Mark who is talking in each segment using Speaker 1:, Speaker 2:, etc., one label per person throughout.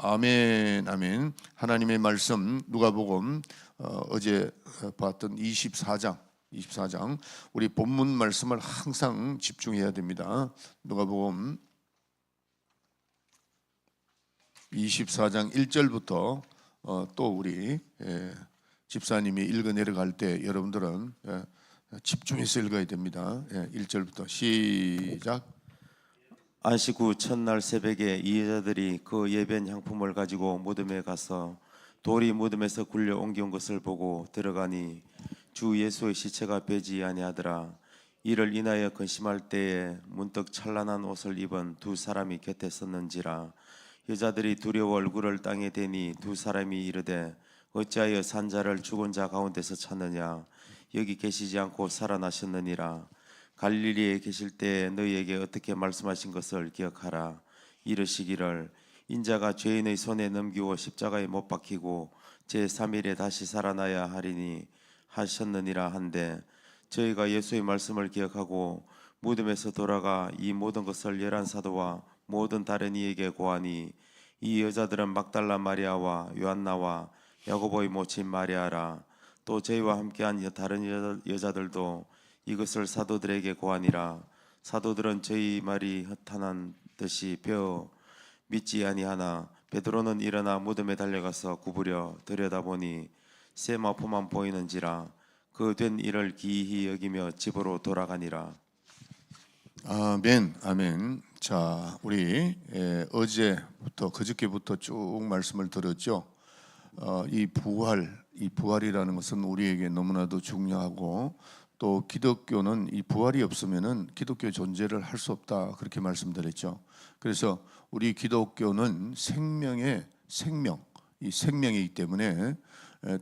Speaker 1: 아멘, 아멘. 하나님의 말씀 누가복음 어제 봤던 24장 우리 본문 말씀을 항상 집중해야 됩니다. 누가복음 24장 1절부터 또 우리 집사님이 읽어 내려갈 때 여러분들은 집중해서 읽어야 됩니다. 1절부터 시작.
Speaker 2: 안식 후 첫날 새벽에 이 여자들이 그 예배한 향품을 가지고 무덤에 가서 돌이 무덤에서 굴려 옮겨온 것을 보고 들어가니 주 예수의 시체가 배지 아니하더라. 이를 인하여 근심할 때에 문득 찬란한 옷을 입은 두 사람이 곁에 섰는지라. 여자들이 두려워 얼굴을 땅에 대니 두 사람이 이르되 어찌하여 산 자를 죽은 자 가운데서 찾느냐. 여기 계시지 않고 살아나셨느니라. 갈릴리에 계실 때 너희에게 어떻게 말씀하신 것을 기억하라. 이르시기를 인자가 죄인의 손에 넘기고 십자가에 못 박히고 제3일에 다시 살아나야 하리니 하셨느니라 한데, 저희가 예수의 말씀을 기억하고 무덤에서 돌아가 이 모든 것을 열한 사도와 모든 다른 이에게 고하니, 이 여자들은 막달라 마리아와 요한나와 야고보의 모친 마리아라. 또 저희와 함께한 다른 여자들도 이것을 사도들에게 고하니라. 사도들은 저희 말이 허탄한 듯이 배어 믿지 아니하나 베드로는 일어나 무덤에 달려가서 구부려 들여다보니 세마포만 보이는지라. 그 된 일을 기이히 여기며 집으로 돌아가니라.
Speaker 1: 아멘, 아멘. 자, 우리 어제부터 그저께부터 쭉 말씀을 들었죠. 이 부활이라는 것은 우리에게 너무나도 중요하고, 또 기독교는 이 부활이 없으면은 기독교 존재를 할 수 없다, 그렇게 말씀드렸죠. 그래서 우리 기독교는 생명의 생명, 이 생명이기 때문에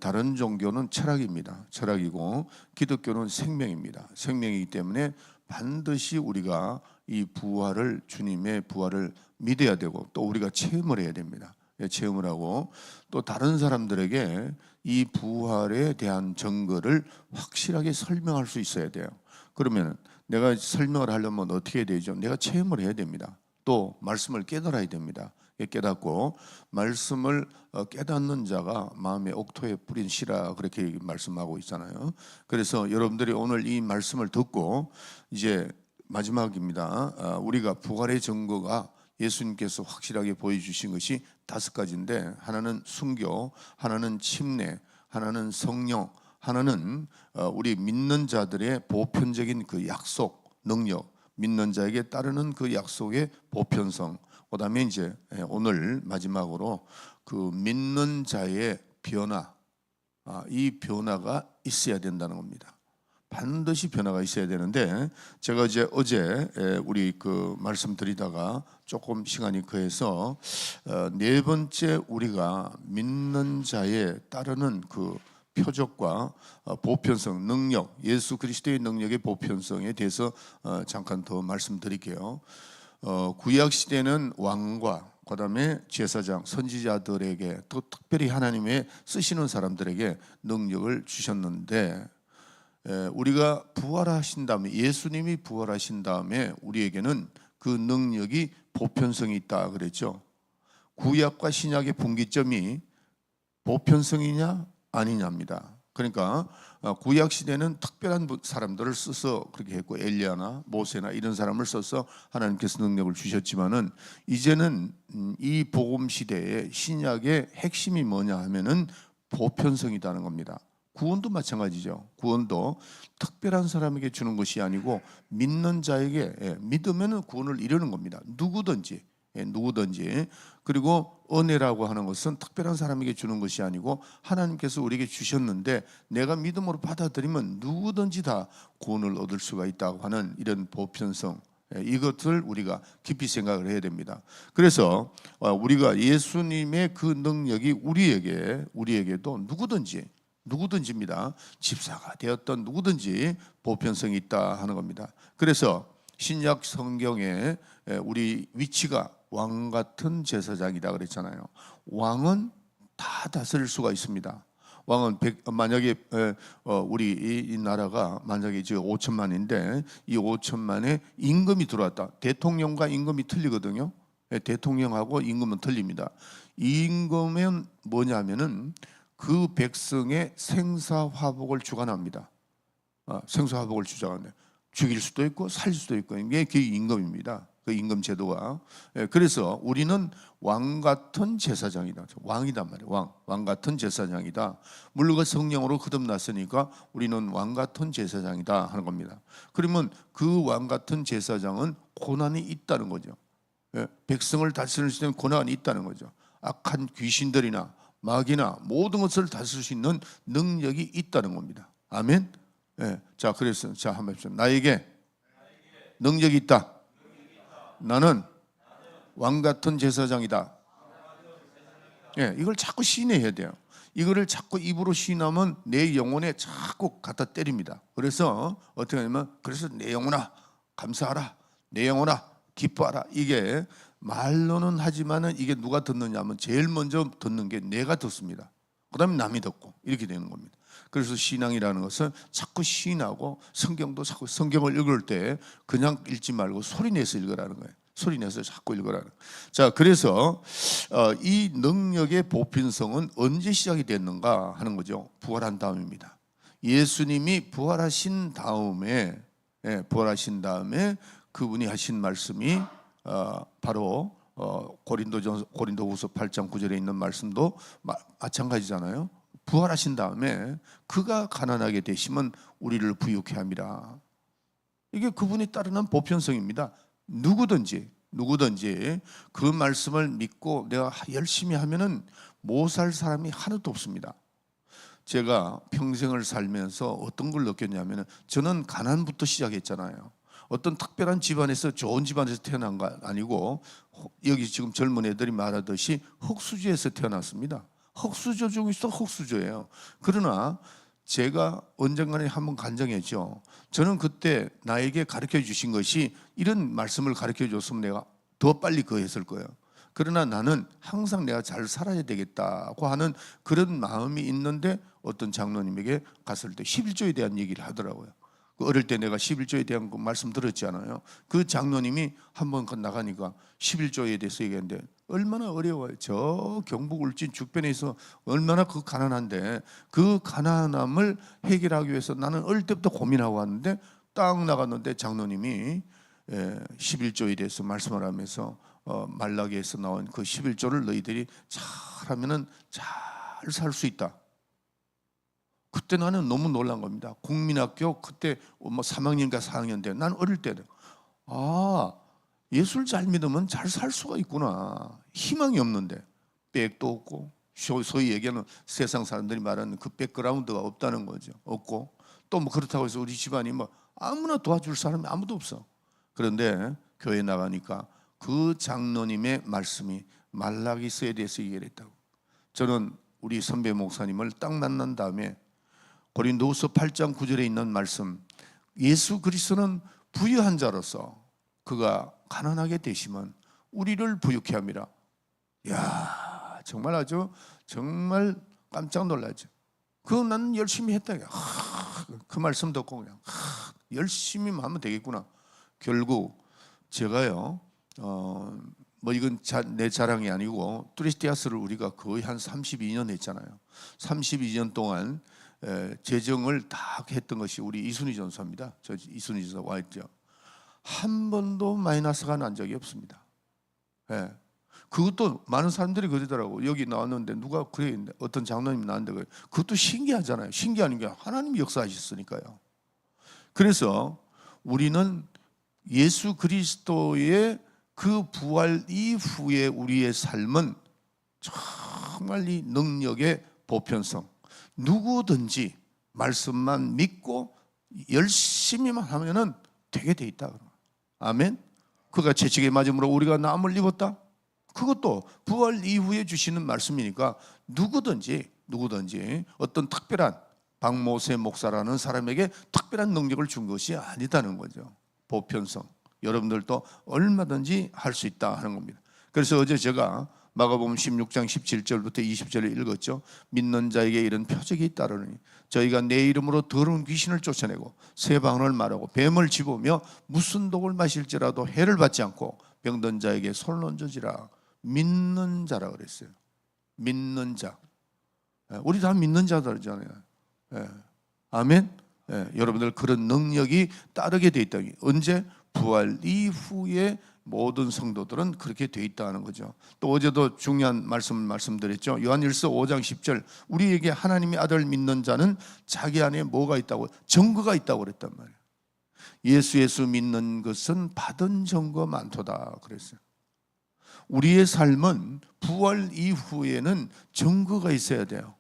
Speaker 1: 다른 종교는 철학입니다. 철학이고 기독교는 생명입니다. 생명이기 때문에 반드시 우리가 이 부활을, 주님의 부활을 믿어야 되고, 또 우리가 체험을 해야 됩니다. 체험을 하고, 또 다른 사람들에게 이 부활에 대한 증거를 확실하게 설명할 수 있어야 돼요. 그러면 내가 설명을 하려면 어떻게 해야 되죠? 내가 체험을 해야 됩니다. 또 말씀을 깨달아야 됩니다. 깨닫고, 말씀을 깨닫는 자가 마음의 옥토에 뿌린 씨라, 그렇게 말씀하고 있잖아요. 그래서 여러분들이 오늘 이 말씀을 듣고, 이제 마지막입니다. 우리가 부활의 증거가 예수님께서 확실하게 보여주신 것이 5가지인데, 하나는 순교, 하나는 침례, 하나는 성령, 하나는 우리 믿는 자들의 보편적인 그 약속, 능력, 믿는 자에게 따르는 그 약속의 보편성, 그 다음에 이제 오늘 마지막으로 그 믿는 자의 변화, 이 변화가 있어야 된다는 겁니다. 반드시 변화가 있어야 되는데, 제가 이제 어제 우리 그 말씀드리다가 조금 시간이 거해서 4번째 우리가 믿는 자에 따르는 그 표적과 보편성, 능력, 예수 그리스도의 능력의 보편성에 대해서 잠깐 더 말씀드릴게요. 구약 시대는 왕과 그다음에 제사장, 선지자들에게, 또 특별히 하나님의 쓰시는 사람들에게 능력을 주셨는데, 우리가 부활하신 다음에, 예수님이 부활하신 다음에 우리에게는 그 능력이 보편성이 있다 그랬죠. 구약과 신약의 분기점이 보편성이냐 아니냐입니다. 그러니까 구약 시대는 특별한 사람들을 써서 그렇게 했고, 엘리야나 모세나 이런 사람을 써서 하나님께서 능력을 주셨지만은, 이제는 이 복음 시대의 신약의 핵심이 뭐냐 하면은 보편성이라는 겁니다. 구원도 마찬가지죠. 구원도 특별한 사람에게 주는 것이 아니고 믿는 자에게, 믿으면 구원을 이루는 겁니다. 누구든지. 그리고 은혜라고 하는 것은 특별한 사람에게 주는 것이 아니고 하나님께서 우리에게 주셨는데, 내가 믿음으로 받아들이면 누구든지 다 구원을 얻을 수가 있다고 하는 이런 보편성, 이것을 우리가 깊이 생각을 해야 됩니다. 그래서 우리가 예수님의 그 능력이 우리에게도 누구든지입니다. 집사가 되었던 누구든지 보편성이 있다 하는 겁니다. 그래서 신약 성경에 우리 위치가 왕 같은 제사장이다 그랬잖아요. 왕은 다 다스릴 수가 있습니다. 왕은 만약에 우리 이 나라가 만약에 이제 5천만인데, 이 5천만에 임금이 들어왔다. 대통령과 임금이 틀리거든요. 대통령하고 임금은 틀립니다. 임금은 뭐냐면은 그 백성의 생사화복을 주관합니다. 생사화복을 주장하는데 죽일 수도 있고 살릴 수도 있고 이게 그 임금입니다. 그 임금 제도가. 그래서 우리는 왕 같은 제사장이다. 왕이단 말이에요. 왕 같은 제사장이다. 물론 그 성령으로 거듭났으니까 우리는 왕 같은 제사장이다 하는 겁니다. 그러면 그 왕 같은 제사장은 고난이 있다는 거죠. 백성을 다스릴 수 있는 고난이 있다는 거죠. 악한 귀신들이나 마귀나 모든 것을 다스릴 수 있는 능력이 있다는 겁니다. 아멘. 자, 그래서 자 한번 해보세요. 나에게 능력이 있다. 나는 왕 같은 제사장이다. 이걸 자꾸 시인해야 돼요. 이거를 자꾸 입으로 시인하면 내 영혼에 자꾸 갖다 때립니다. 그래서 어떻게 하냐면 그래서 내 영혼아 감사하라. 내 영혼아 기뻐하라. 이게 말로는 하지만은 이게 누가 듣느냐면 제일 먼저 듣는 게 내가 듣습니다. 그다음에 남이 듣고 이렇게 되는 겁니다. 그래서 신앙이라는 것은 자꾸 시인하고 성경도 자꾸 성경을 읽을 때 그냥 읽지 말고 소리 내서 읽으라는 거예요. 소리 내서 자꾸 읽으라는 거예요. 자, 그래서 이 능력의 보편성은 언제 시작이 됐는가 하는 거죠. 부활한 다음입니다. 예수님이 부활하신 다음에 그분이 하신 말씀이 바로 고린도후서 8장 9절에 있는 말씀도 마찬가지잖아요. 부활하신 다음에 그가 가난하게 되시면 우리를 부유케 함이라. 이게 그분이 따르는 보편성입니다. 누구든지 그 말씀을 믿고 내가 열심히 하면은 못 살 사람이 하나도 없습니다. 제가 평생을 살면서 어떤 걸 느꼈냐면은 저는 가난부터 시작했잖아요. 어떤 특별한 집안에서 좋은 집안에서 태어난 거 아니고 여기 지금 젊은 애들이 말하듯이 흙수저에서 태어났습니다. 흙수저 중에서 흙수저예요. 그러나 제가 언젠가는 한번 간증했죠. 저는 그때 나에게 가르쳐 주신 것이 이런 말씀을 가르쳐 줬으면 내가 더 빨리 그거 했을 거예요. 그러나 나는 항상 내가 잘 살아야 되겠다고 하는 그런 마음이 있는데 어떤 장로님에게 갔을 때 11조에 대한 얘기를 하더라고요. 어릴 때 내가 11조에 대한 그 말씀 들었잖아요. 그 장로님이 한번 나가니까 11조에 대해서 얘기했는데 얼마나 어려워요. 저 경북 울진 죽변에서 얼마나 그 가난한데 그 가난함을 해결하기 위해서 나는 어릴 때부터 고민하고 왔는데 딱 나갔는데 장로님이 11조에 대해서 말씀을 하면서 말라기에서 나온 그 11조를 너희들이 잘하면은 잘 살 수 있다. 그때 나는 너무 놀란 겁니다. 국민학교 그때 뭐 3학년인가 4학년 때 난 어릴 때는 예수를 잘 믿으면 잘 살 수가 있구나. 희망이 없는데 백도 없고 소위 얘기하는 세상 사람들이 말하는 그 백그라운드가 없다는 거죠. 없고 또 뭐 그렇다고 해서 우리 집안이 뭐 아무나 도와줄 사람이 아무도 없어. 그런데 교회 나가니까 그 장로님의 말씀이 말라기서에 대해서 얘기를 했다고. 저는 우리 선배 목사님을 딱 만난 다음에 고린도후서 8장 9절에 있는 말씀, 예수 그리스도는 부유한 자로서 그가 가난하게 되시면 우리를 부유케 함이라. 야, 정말 아주 정말 깜짝 놀라죠. 그거 나는 열심히 했다. 그 말씀 듣고 그냥 열심히 하면 되겠구나. 결국 제가요, 뭐 이건 내 자랑이 아니고 뚜레스티아스를 우리가 거의 한 32년 했잖아요. 32년 동안 재정을 다 했던 것이 우리 이순희 전사입니다. 저 이순희 전사 와 있죠. 한 번도 마이너스가 난 적이 없습니다. 그것도 많은 사람들이 그러더라고. 여기 나왔는데 누가 그래 어떤 장로님이 나왔는데 그래. 그것도 신기하잖아요. 신기한 게 하나님이 역사하셨으니까요. 그래서 우리는 예수 그리스도의 그 부활 이후에 우리의 삶은 정말 이 능력의 보편성. 누구든지 말씀만 믿고 열심히만 하면은 되게 돼 있다. 아멘. 그가 채찍에 맞음으로 우리가 나음을 입었다. 그것도 부활 이후에 주시는 말씀이니까 누구든지 어떤 특별한 박모세 목사라는 사람에게 특별한 능력을 준 것이 아니다는 거죠. 보편성. 여러분들도 얼마든지 할 수 있다 하는 겁니다. 그래서 어제 제가 마가복음 16장 17절부터 20절을 읽었죠. 믿는 자에게 이런 표적이 따르니 저희가 내 이름으로 더러운 귀신을 쫓아내고 새 방언을 말하고 뱀을 집으며 무슨 독을 마실지라도 해를 받지 않고 병든 자에게 손을 얹어지라. 믿는 자라 그랬어요. 믿는 자. 우리 다 믿는 자들이잖아요. 아멘. 여러분들 그런 능력이 따르게 돼 있다. 언제? 부활 이후에 모든 성도들은 그렇게 돼 있다는 거죠. 또 어제도 중요한 말씀을 말씀드렸죠. 요한일서 5장 10절 우리에게 하나님의 아들 믿는 자는 자기 안에 뭐가 있다고? 증거가 있다고 그랬단 말이에요. 예수 믿는 것은 받은 증거 많도다 그랬어요. 우리의 삶은 부활 이후에는 증거가 있어야 돼요.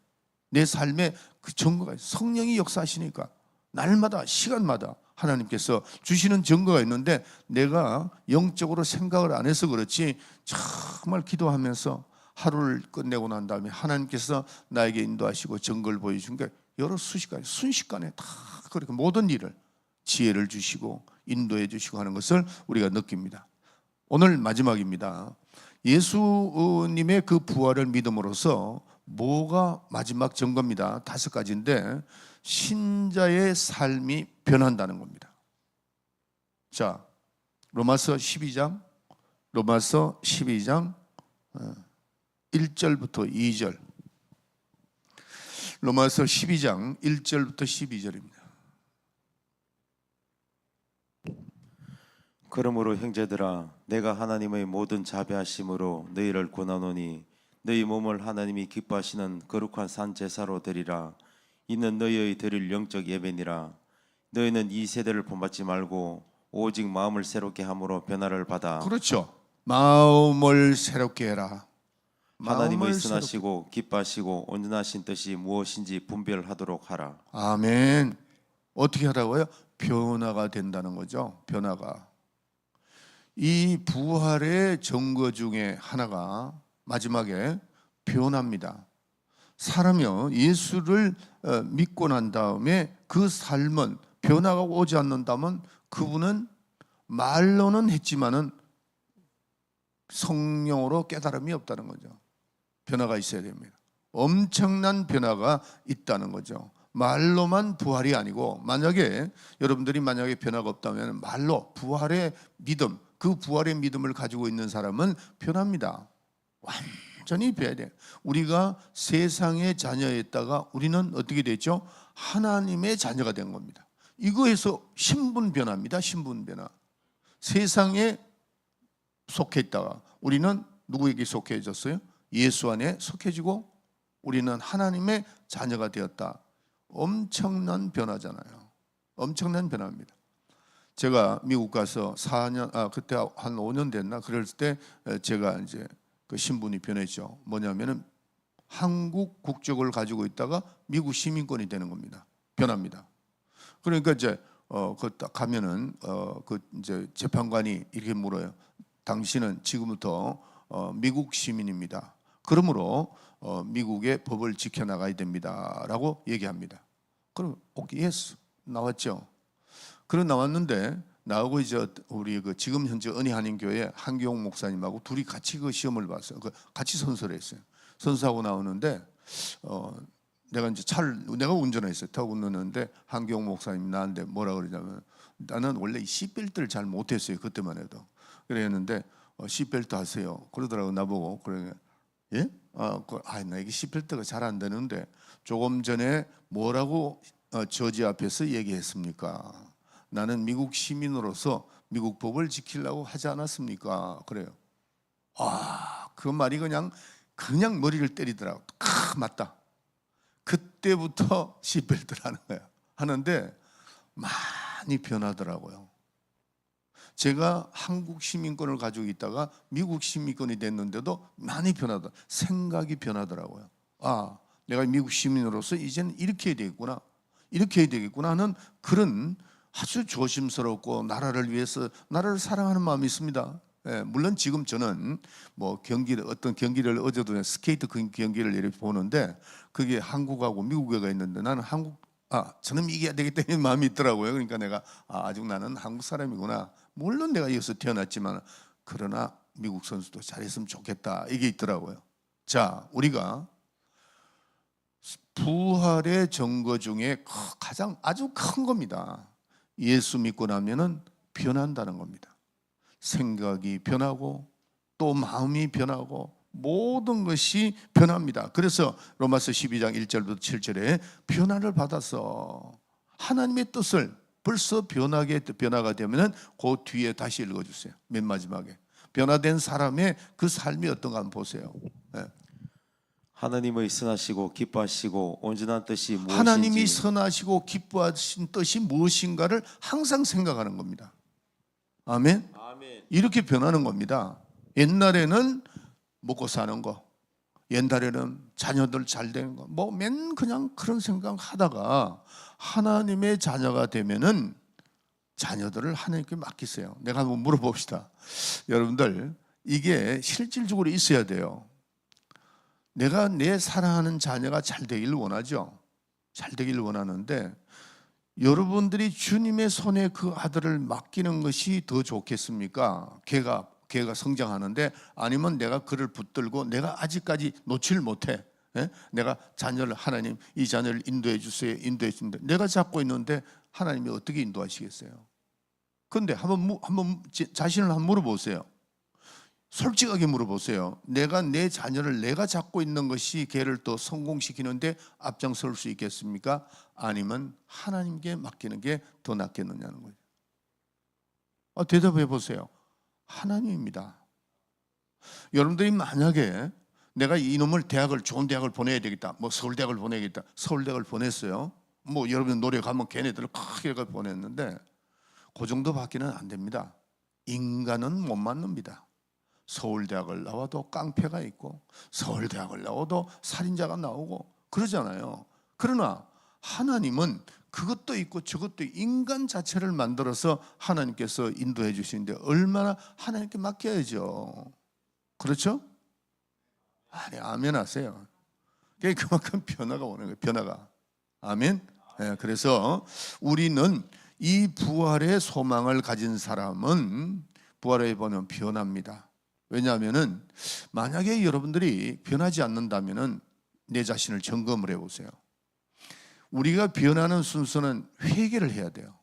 Speaker 1: 내 삶에 그 증거가 있어요. 성령이 역사하시니까 날마다 시간마다 하나님께서 주시는 증거가 있는데 내가 영적으로 생각을 안 해서 그렇지 정말 기도하면서 하루를 끝내고 난 다음에 하나님께서 나에게 인도하시고 증거를 보여준 게 여러 수시간에 순식간에 다 그렇게 모든 일을 지혜를 주시고 인도해 주시고 하는 것을 우리가 느낍니다. 오늘 마지막입니다. 예수님의 그 부활을 믿음으로써 뭐가 마지막 증거입니다. 5가지인데 신자의 삶이 변한다는 겁니다. 자, 로마서 12장 1절부터 2절. 로마서 12장 1절부터 12절입니다.
Speaker 2: 그러므로 형제들아 내가 하나님의 모든 자비하심으로 너희를 권하노니 너희 몸을 하나님이 기뻐하시는 거룩한 산 제사로 드리라. 이는 너희의 드릴 영적 예배니라. 너희는 이 세대를 본받지 말고 오직 마음을 새롭게 함으로 변화를 받아
Speaker 1: 그렇죠. 마음을 새롭게 해라.
Speaker 2: 하나님의
Speaker 1: 마음을
Speaker 2: 선하시고 기뻐하시고 온전하신 뜻이 무엇인지 분별하도록 하라.
Speaker 1: 아멘. 어떻게 하라고요? 변화가 된다는 거죠. 변화가. 이 부활의 증거 중에 하나가 마지막에 변화입니다. 사람이요 예수를 믿고 난 다음에 그 삶은 변화가 오지 않는다면 그분은 말로는 했지만은 성령으로 깨달음이 없다는 거죠. 변화가 있어야 됩니다. 엄청난 변화가 있다는 거죠. 말로만 부활이 아니고 만약에 여러분들이 만약에 변화가 없다면 말로 부활의 믿음, 그 부활의 믿음을 가지고 있는 사람은 변합니다. 완전히 변해야 돼요. 우리가 세상의 자녀였다가 우리는 어떻게 됐죠? 하나님의 자녀가 된 겁니다. 이거에서 신분 변화입니다. 신분 변화. 세상에 속해 있다가 우리는 누구에게 속해졌어요? 예수 안에 속해지고 우리는 하나님의 자녀가 되었다. 엄청난 변화잖아요. 엄청난 변화입니다. 제가 미국 가서 4년, 그때 한 5년 됐나? 그럴 때 제가 이제 그 신분이 변했죠. 뭐냐면은 한국 국적을 가지고 있다가 미국 시민권이 되는 겁니다. 변합니다. 그러니까 이제 그 딱 가면은 그 이제 재판관이 이렇게 물어요. 당신은 지금부터 미국 시민입니다. 그러므로 미국의 법을 지켜나가야 됩니다라고 얘기합니다. 그럼 오케이, 예스 나왔죠. 그런 나왔는데 나하고 이제 우리 그 지금 현재 은혜한인교회 한기용 목사님하고 둘이 같이 그 시험을 봤어요. 같이 선서를 했어요. 선서하고 나오는데 내가 이제 내가 운전했어요. 타고 운전했는데 한기용 목사님 나한테 뭐라 그러냐면 나는 원래 이 시트벨트를 잘 못했어요. 그때만 해도 그랬는데 시트벨트 하세요. 그러더라고 나보고 그래 예? 나 이게 시트벨트가 잘 안 되는데 조금 전에 뭐라고 저지 앞에서 얘기했습니까? 나는 미국 시민으로서 미국 법을 지키려고 하지 않았습니까? 그래요. 그 말이 그냥 머리를 때리더라고. 맞다. 그때부터 시트벨트를 하는 거야. 하는데 많이 변하더라고요. 제가 한국 시민권을 가지고 있다가 미국 시민권이 됐는데도 많이 변하다. 생각이 변하더라고요. 내가 미국 시민으로서 이제는 이렇게 해야 되겠구나. 이렇게 해야 되겠구나 하는 그런 아주 조심스럽고 나라를 위해서 나라를 사랑하는 마음이 있습니다. 물론 지금 저는 뭐 어떤 경기를 어제도 스케이트 경기를 이렇게 보는데 그게 한국하고 미국에가 있는데 나는 저는 이겨야 되겠다 이런 마음이 있더라고요. 그러니까 내가 아직 나는 한국 사람이구나. 물론 내가 여기서 태어났지만 그러나 미국 선수도 잘했으면 좋겠다 이게 있더라고요. 자, 우리가 부활의 증거 중에 가장 아주 큰 겁니다. 예수 믿고 나면은 변한다는 겁니다. 생각이 변하고 또 마음이 변하고 모든 것이 변합니다. 그래서 로마서 12장 1절부터 7절에 변화를 받아서 하나님의 뜻을 벌써 변화가 되면은 그 뒤에 다시 읽어주세요. 맨 마지막에 변화된 사람의 그 삶이 어떤가 한번 보세요. 네.
Speaker 2: 하나님의 선하시고 기뻐하시고 온전한 뜻이 무엇인지
Speaker 1: 하나님이 선하시고 기뻐하신 뜻이 무엇인가를 항상 생각하는 겁니다. 아멘. 이렇게 변하는 겁니다. 옛날에는 먹고 사는 거, 옛날에는 자녀들 잘 되는 거, 뭐 맨 그냥 그런 생각하다가 하나님의 자녀가 되면은 자녀들을 하나님께 맡기세요. 내가 한번 물어봅시다. 여러분들 이게 실질적으로 있어야 돼요. 내가 내 사랑하는 자녀가 잘 되기를 원하죠. 잘 되기를 원하는데 여러분들이 주님의 손에 그 아들을 맡기는 것이 더 좋겠습니까? 걔가 성장하는데, 아니면 내가 그를 붙들고 내가 아직까지 놓질 못해. 예? 내가 자녀를, 하나님 이 자녀를 인도해 주세요. 인도해 주는데 내가 잡고 있는데 하나님이 어떻게 인도하시겠어요? 그런데 한번 자신을 한번 물어보세요. 솔직하게 물어보세요. 내가 내 자녀를 내가 잡고 있는 것이 걔를 더 성공시키는데 앞장설 수 있겠습니까? 아니면 하나님께 맡기는 게 더 낫겠느냐는 거예요. 대답해 보세요. 하나님입니다. 여러분들이 만약에 내가 이놈을 좋은 대학을 보내야 되겠다, 뭐 서울대학을 보내야겠다, 서울대학을 보냈어요. 뭐 여러분 노력하면 걔네들을 크게 보냈는데 그 정도밖에는 안 됩니다. 인간은 못 만납니다. 서울대학을 나와도 깡패가 있고 서울대학을 나와도 살인자가 나오고 그러잖아요. 그러나 하나님은 그것도 있고 저것도 있고 인간 자체를 만들어서 하나님께서 인도해 주시는데 얼마나 하나님께 맡겨야죠. 그렇죠? 아니, 아멘 하세요. 그만큼 변화가 오는 거예요. 변화가. 아멘. 네, 그래서 우리는 이 부활의 소망을 가진 사람은 부활에 보면 변합니다. 왜냐하면은 만약에 여러분들이 변하지 않는다면은 내 자신을 점검을 해보세요. 우리가 변하는 순서는 회개를 해야 돼요.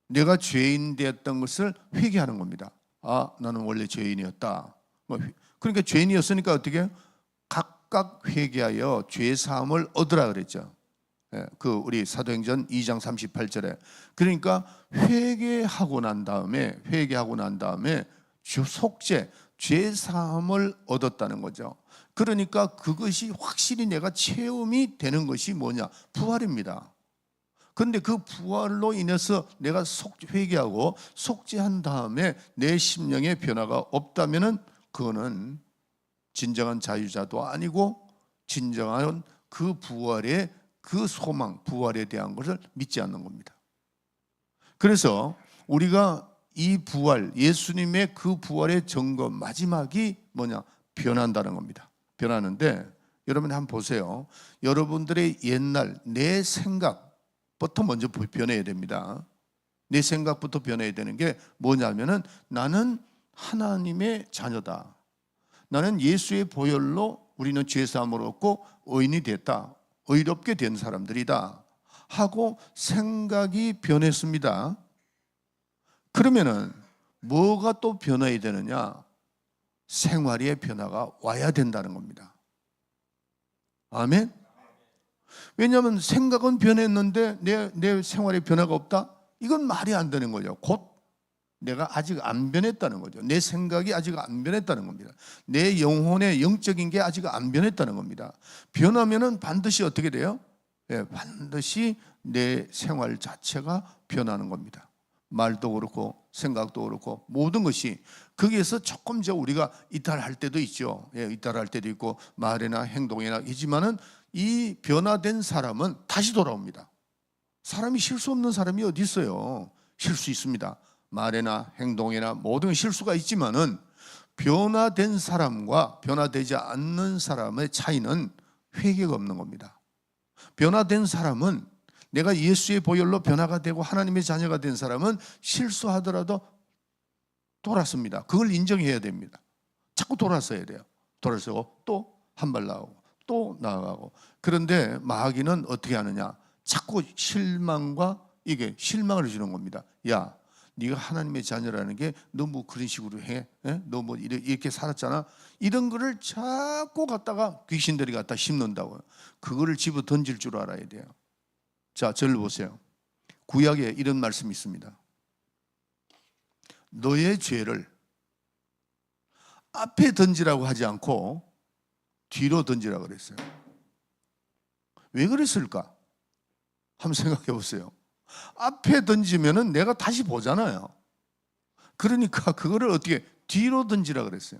Speaker 1: 내가 죄인 되었던 것을 회개하는 겁니다. 나는 원래 죄인이었다. 그러니까 죄인이었으니까 어떻게 해요? 각각 회개하여 죄 사함을 얻으라 그랬죠. 우리 사도행전 2장 38절에. 그러니까 회개하고 난 다음에 속죄, 죄 사함을 얻었다는 거죠. 그러니까 그것이 확실히 내가 체험이 되는 것이 뭐냐? 부활입니다. 그런데 그 부활로 인해서 내가 회개하고 속죄한 다음에 내 심령의 변화가 없다면은 그거는 진정한 자유자도 아니고 진정한 그 부활의 그 소망, 부활에 대한 것을 믿지 않는 겁니다. 그래서 우리가 이 부활, 예수님의 그 부활의 점검 마지막이 뭐냐? 변한다는 겁니다. 변하는데 여러분 한번 보세요. 여러분들의 옛날 내 생각부터 먼저 변해야 됩니다. 내 생각부터 변해야 되는 게 뭐냐면은 나는 하나님의 자녀다. 나는 예수의 보혈로 우리는 죄사함을 얻고 의인이 됐다. 의롭게 된 사람들이다 하고 생각이 변했습니다. 그러면은 뭐가 또 변해야 되느냐? 생활의 변화가 와야 된다는 겁니다. 아멘? 왜냐하면 생각은 변했는데 내 생활의 변화가 없다? 이건 말이 안 되는 거죠. 곧 내가 아직 안 변했다는 거죠. 내 생각이 아직 안 변했다는 겁니다. 내 영혼의 영적인 게 아직 안 변했다는 겁니다. 변하면은 반드시 어떻게 돼요? 반드시 내 생활 자체가 변하는 겁니다. 말도 그렇고 생각도 그렇고 모든 것이 거기에서 조금 우리가 이탈할 때도 있죠. 이탈할 때도 있고 말이나 행동이나 있지만은 이 변화된 사람은 다시 돌아옵니다. 사람이 실수 없는 사람이 어디 있어요? 실수 있습니다. 말이나 행동이나 모든 실수가 있지만은 변화된 사람과 변화되지 않는 사람의 차이는 회개가 없는 겁니다. 변화된 사람은 내가 예수의 보혈로 변화가 되고 하나님의 자녀가 된 사람은 실수하더라도 돌았습니다. 그걸 인정해야 됩니다. 자꾸 돌아서야 돼요. 돌아서고 또 한 발 나오고 또 나아가고. 그런데 마귀는 어떻게 하느냐? 자꾸 실망을 주는 겁니다. 야, 네가 하나님의 자녀라는 게 너 뭐 그런 식으로 해? 너 뭐 이렇게 살았잖아. 이런 거를 자꾸 갖다가 귀신들이 갖다 심는다고요. 그거를 집어 던질 줄 알아야 돼요. 자, 저를 보세요. 구약에 이런 말씀이 있습니다. 너의 죄를 앞에 던지라고 하지 않고 뒤로 던지라고 그랬어요. 왜 그랬을까? 한번 생각해 보세요. 앞에 던지면은 내가 다시 보잖아요. 그러니까 그거를 어떻게 뒤로 던지라 그랬어요.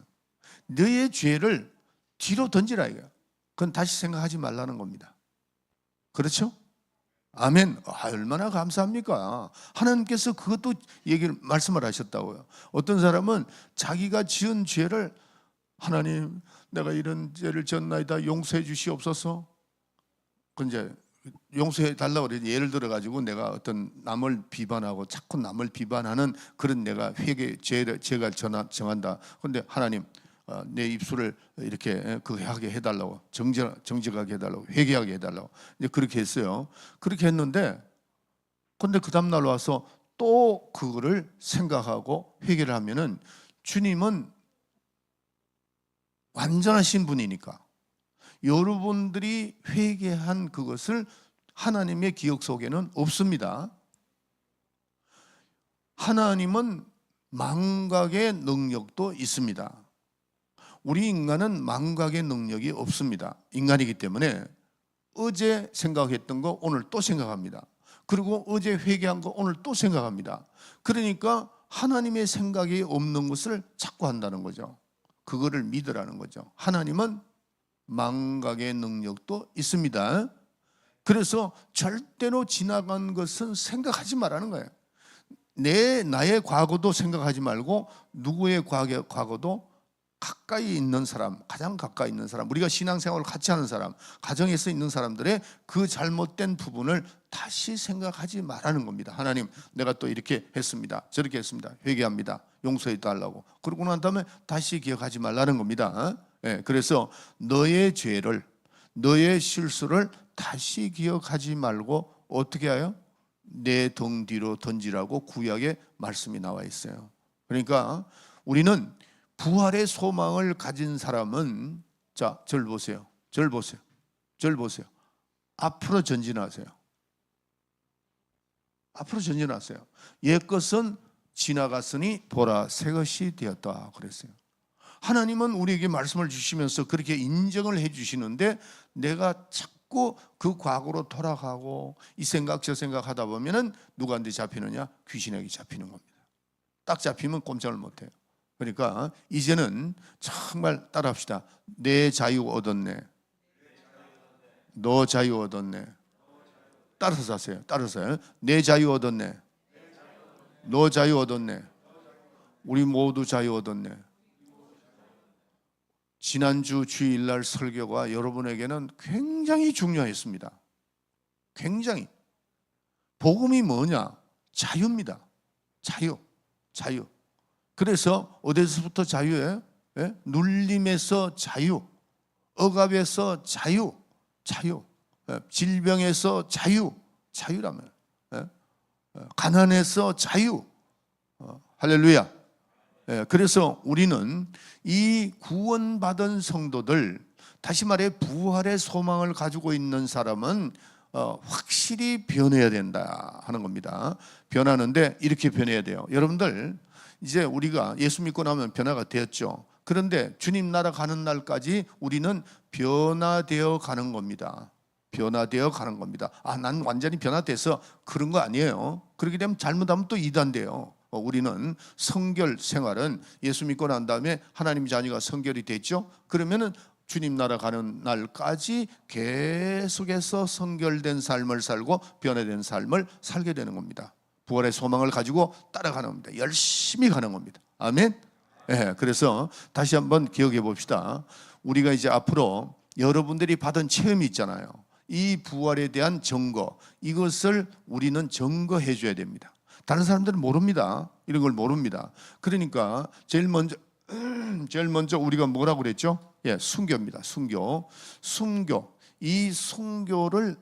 Speaker 1: 너의 죄를 뒤로 던지라 이거야. 그건 다시 생각하지 말라는 겁니다. 그렇죠? 아멘. 얼마나 감사합니까? 하나님께서 그것도 말씀을 하셨다고요. 어떤 사람은 자기가 지은 죄를 하나님, 내가 이런 죄를 지었나이다 용서해 주시옵소서. 근데 용서해 달라고 그래. 예를 들어 가지고 내가 어떤 남을 비판하고 자꾸 남을 비판하는 그런 내가 죄가 정한다. 근데 하나님, 내 입술을 이렇게 하게 해달라고, 정직하게 해달라고, 회개하게 해달라고 이제 그렇게 했어요. 그렇게 했는데 근데 그 다음 날 와서 또 그거를 생각하고 회개를 하면은 주님은 완전하신 분이니까 여러분들이 회개한 그것을 하나님의 기억 속에는 없습니다. 하나님은 망각의 능력도 있습니다. 우리 인간은 망각의 능력이 없습니다. 인간이기 때문에 어제 생각했던 거 오늘 또 생각합니다. 그리고 어제 회개한 거 오늘 또 생각합니다. 그러니까 하나님의 생각이 없는 것을 자꾸 한다는 거죠. 그거를 믿으라는 거죠. 하나님은 망각의 능력도 있습니다. 그래서 절대로 지나간 것은 생각하지 말라는 거예요. 나의 과거도 생각하지 말고 누구의 과거도 가까이 있는 사람, 가장 가까이 있는 사람, 우리가 신앙생활을 같이 하는 사람, 가정에서 있는 사람들의 그 잘못된 부분을 다시 생각하지 말라는 겁니다. 하나님, 내가 또 이렇게 했습니다. 저렇게 했습니다. 회개합니다. 용서해 달라고. 그러고 난 다음에 다시 기억하지 말라는 겁니다. 그래서 너의 죄를, 너의 실수를 다시 기억하지 말고 어떻게 해요? 내 등 뒤로 던지라고 구약에 말씀이 나와 있어요. 그러니까 우리는 부활의 소망을 가진 사람은, 자, 저를 보세요. 저를 보세요. 저를 보세요. 앞으로 전진하세요. 앞으로 전진하세요. 옛것은 지나갔으니 보라 새 것이 되었다 그랬어요. 하나님은 우리에게 말씀을 주시면서 그렇게 인정을 해 주시는데 내가 자꾸 그 과거로 돌아가고 이 생각 저 생각 하다 보면은 누구한테 잡히느냐? 귀신에게 잡히는 겁니다. 딱 잡히면 꼼짝을 못 해요. 그러니까 이제는 정말 따라합시다. 내 자유 얻었네. 너 자유 얻었네. 따라서 하세요. 따라서요. 내 자유 얻었네. 너 자유 얻었네. 우리 모두 자유 얻었네. 지난주 주일날 설교가 여러분에게는 굉장히 중요했습니다. 굉장히. 복음이 뭐냐? 자유입니다. 자유. 그래서 어디서부터 자유예요? 눌림에서 자유, 억압에서 자유, 질병에서 자유라면, 가난에서 자유. 할렐루야. 그래서 우리는 이 구원받은 성도들, 다시 말해 부활의 소망을 가지고 있는 사람은 확실히 변해야 된다 하는 겁니다. 변하는데 이렇게 변해야 돼요. 여러분들, 이제 우리가 예수 믿고 나면 변화가 되었죠. 그런데 주님 나라 가는 날까지 우리는 변화되어 가는 겁니다. 변화되어 가는 겁니다. 난 완전히 변화돼서 그런 거 아니에요. 그렇게 되면 잘못하면 또 이단돼요. 우리는 성결 생활은 예수 믿고 난 다음에 하나님 자녀가 성결이 됐죠. 그러면은 주님 나라 가는 날까지 계속해서 성결된 삶을 살고 변화된 삶을 살게 되는 겁니다. 부활의 소망을 가지고 따라가는 겁니다. 열심히 가는 겁니다. 아멘. 그래서 다시 한번 기억해 봅시다. 우리가 이제 앞으로 여러분들이 받은 체험이 있잖아요. 이 부활에 대한 증거, 이것을 우리는 증거해 줘야 됩니다. 다른 사람들은 모릅니다. 이런 걸 모릅니다. 그러니까 제일 먼저 우리가 뭐라고 그랬죠? 순교입니다. 순교. 이 순교를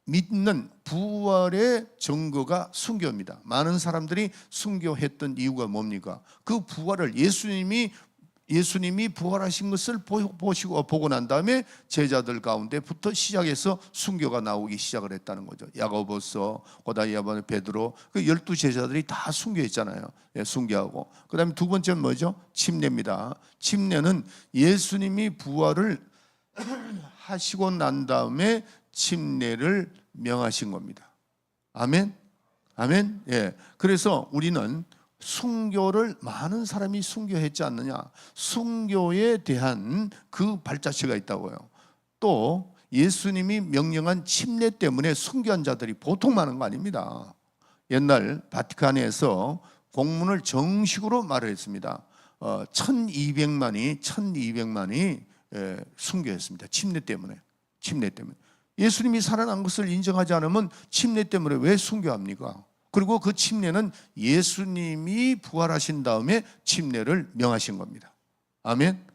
Speaker 1: 믿는 부활의 증거가 순교입니다. 많은 사람들이 순교했던 이유가 뭡니까? 그 부활을 예수님이 부활하신 것을 보고 난 다음에 제자들 가운데부터 시작해서 순교가 나오기 시작을 했다는 거죠. 야고보서, 그다음에 베드로, 그 12제자들이 다 순교했잖아요. 예, 순교하고. 그다음에 두 번째는 뭐죠? 침례입니다. 침례는 예수님이 부활을 하시고 난 다음에 침례를 명하신 겁니다. 아멘. 아멘. 예. 그래서 우리는 순교를 많은 사람이 순교했지 않느냐? 순교에 대한 그 발자취가 있다고요. 또 예수님이 명령한 침례 때문에 순교한 자들이 보통 많은 거 아닙니다. 옛날 바티칸에서 공문을 정식으로 말을 했습니다. 1200만이 순교했습니다. 침례 때문에. 예수님이 살아난 것을 인정하지 않으면 침례 때문에 왜 순교합니까? 그리고 그 침례는 예수님이 부활하신 다음에 침례를 명하신 겁니다. 아멘.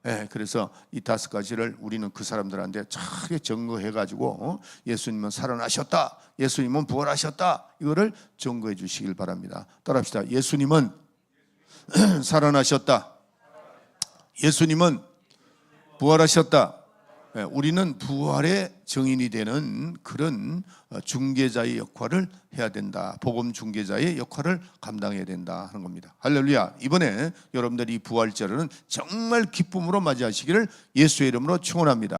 Speaker 1: 네, 그래서 이 5가지를 우리는 그 사람들한테 잘 증거해가지고 예수님은 살아나셨다, 예수님은 부활하셨다, 이거를 증거해 주시길 바랍니다. 따라합시다. 예수님은 살아나셨다, 예수님은 부활하셨다. 우리는 부활의 증인이 되는 그런 중개자의 역할을 해야 된다. 복음 중개자의 역할을 감당해야 된다 하는 겁니다. 할렐루야. 이번에 여러분들이 부활절은 정말 기쁨으로 맞이하시기를 예수의 이름으로 축원합니다.